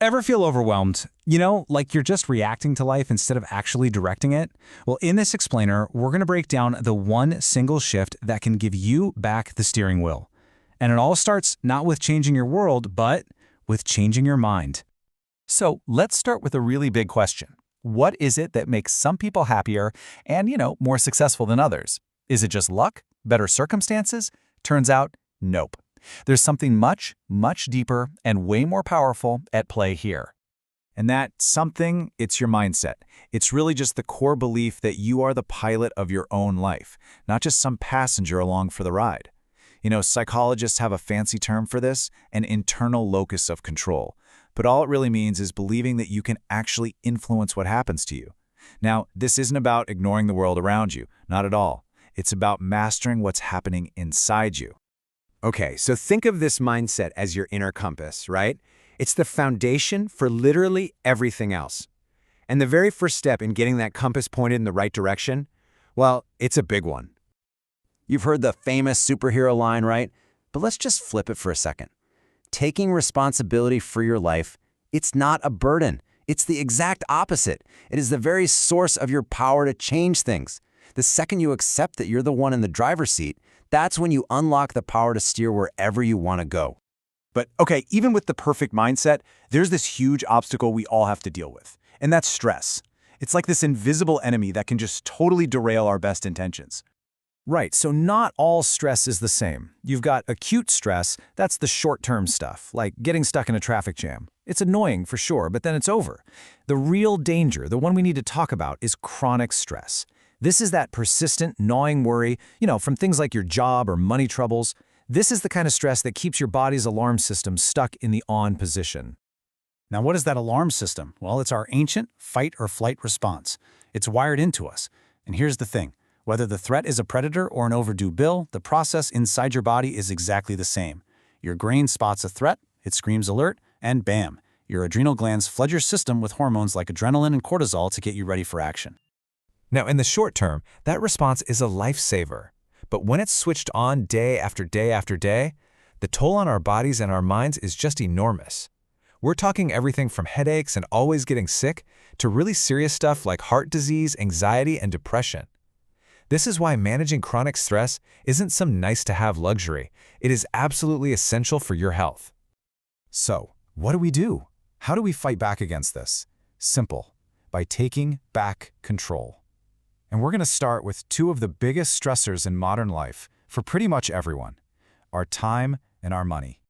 Ever feel overwhelmed? Like you're just reacting to life instead of actually directing it? Well, in this explainer, we're going to break down the one single shift that can give you back the steering wheel. And it all starts not with changing your world, but with changing your mind. So let's start with a really big question. What is it that makes some people happier and, more successful than others? Is it just luck? Better circumstances? Turns out, nope. There's something much, much deeper and way more powerful at play here. And that something, it's your mindset. It's really just the core belief that you are the pilot of your own life, not just some passenger along for the ride. Psychologists have a fancy term for this, an internal locus of control. But all it really means is believing that you can actually influence what happens to you. Now, this isn't about ignoring the world around you, not at all. It's about mastering what's happening inside you. Okay, so think of this mindset as your inner compass, right? It's the foundation for literally everything else. And the very first step in getting that compass pointed in the right direction, well, it's a big one. You've heard the famous superhero line, right? But let's just flip it for a second. Taking responsibility for your life, it's not a burden. It's the exact opposite. It is the very source of your power to change things. The second you accept that you're the one in the driver's seat, that's when you unlock the power to steer wherever you want to go. But okay, even with the perfect mindset, there's this huge obstacle we all have to deal with, and that's stress. It's like this invisible enemy that can just totally derail our best intentions. Right, so not all stress is the same. You've got acute stress, that's the short-term stuff, like getting stuck in a traffic jam. It's annoying for sure, but then it's over. The real danger, the one we need to talk about, is chronic stress. This is that persistent, gnawing worry, from things like your job or money troubles. This is the kind of stress that keeps your body's alarm system stuck in the on position. Now, what is that alarm system? Well, it's our ancient fight or flight response. It's wired into us. And here's the thing. Whether the threat is a predator or an overdue bill, the process inside your body is exactly the same. Your brain spots a threat, it screams alert, and bam, your adrenal glands flood your system with hormones like adrenaline and cortisol to get you ready for action. Now, in the short term, that response is a lifesaver. But when it's switched on day after day after day, the toll on our bodies and our minds is just enormous. We're talking everything from headaches and always getting sick to really serious stuff like heart disease, anxiety, and depression. This is why managing chronic stress isn't some nice-to-have luxury. It is absolutely essential for your health. So, what do we do? How do we fight back against this? Simple. By taking back control. And we're going to start with two of the biggest stressors in modern life for pretty much everyone: our time and our money.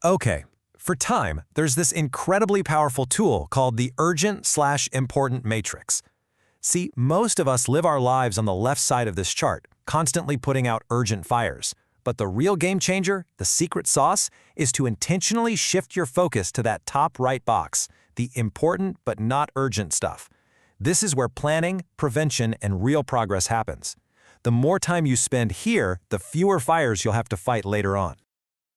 Okay, for time, there's this incredibly powerful tool called the urgent/important matrix. See, most of us live our lives on the left side of this chart, constantly putting out urgent fires. But the real game changer, the secret sauce, is to intentionally shift your focus to that top right box, the important but not urgent stuff. This is where planning, prevention, and real progress happens. The more time you spend here, the fewer fires you'll have to fight later on.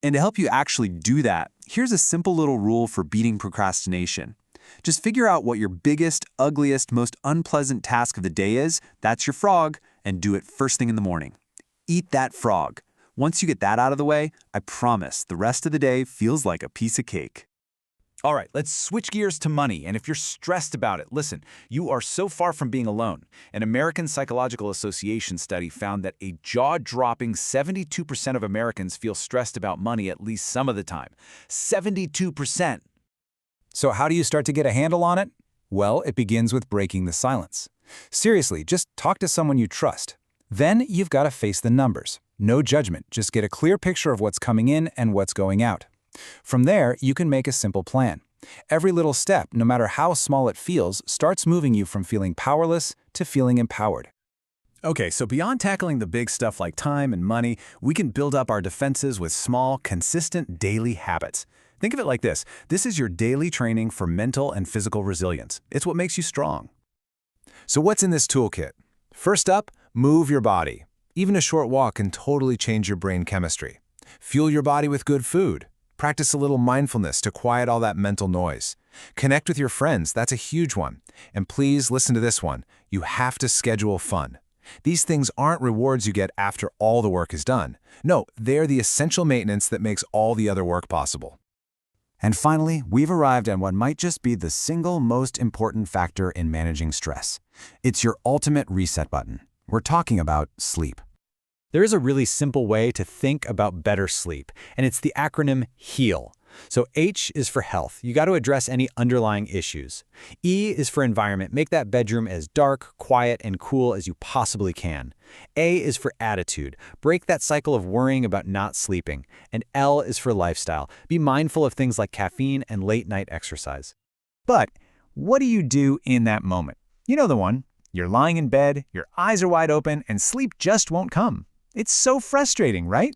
And to help you actually do that, here's a simple little rule for beating procrastination. Just figure out what your biggest, ugliest, most unpleasant task of the day is, that's your frog, and do it first thing in the morning. Eat that frog. Once you get that out of the way, I promise the rest of the day feels like a piece of cake. All right, let's switch gears to money, and if you're stressed about it, listen, you are so far from being alone. An American Psychological Association study found that a jaw-dropping 72% of Americans feel stressed about money at least some of the time. 72%! So how do you start to get a handle on it? Well, it begins with breaking the silence. Seriously, just talk to someone you trust. Then you've got to face the numbers. No judgment, just get a clear picture of what's coming in and what's going out. From there, you can make a simple plan. Every little step, no matter how small it feels, starts moving you from feeling powerless to feeling empowered. Okay, so beyond tackling the big stuff like time and money, we can build up our defenses with small, consistent daily habits. Think of it like this. This is your daily training for mental and physical resilience. It's what makes you strong. So what's in this toolkit? First up, move your body. Even a short walk can totally change your brain chemistry. Fuel your body with good food. Practice a little mindfulness to quiet all that mental noise. Connect with your friends, that's a huge one. And please listen to this one. You have to schedule fun. These things aren't rewards you get after all the work is done. No, they're the essential maintenance that makes all the other work possible. And finally, we've arrived at what might just be the single most important factor in managing stress. It's your ultimate reset button. We're talking about sleep. There is a really simple way to think about better sleep, and it's the acronym HEAL. So H is for health. You got to address any underlying issues. E is for environment. Make that bedroom as dark, quiet, and cool as you possibly can. A is for attitude. Break that cycle of worrying about not sleeping. And L is for lifestyle. Be mindful of things like caffeine and late-night exercise. But what do you do in that moment? You know the one. You're lying in bed, your eyes are wide open, and sleep just won't come. It's so frustrating, right?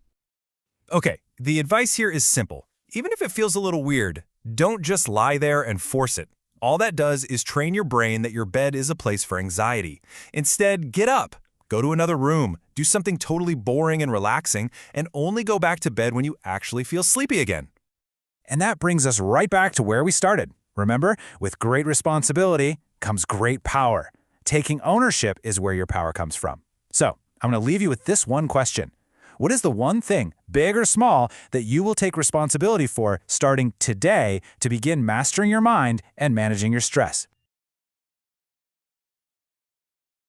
Okay, the advice here is simple. Even if it feels a little weird, don't just lie there and force it. All that does is train your brain that your bed is a place for anxiety. Instead, get up, go to another room, do something totally boring and relaxing, and only go back to bed when you actually feel sleepy again. And that brings us right back to where we started. Remember, with great responsibility comes great power. Taking ownership is where your power comes from. So, I'm going to leave you with this one question. What is the one thing, big or small, that you will take responsibility for starting today to begin mastering your mind and managing your stress?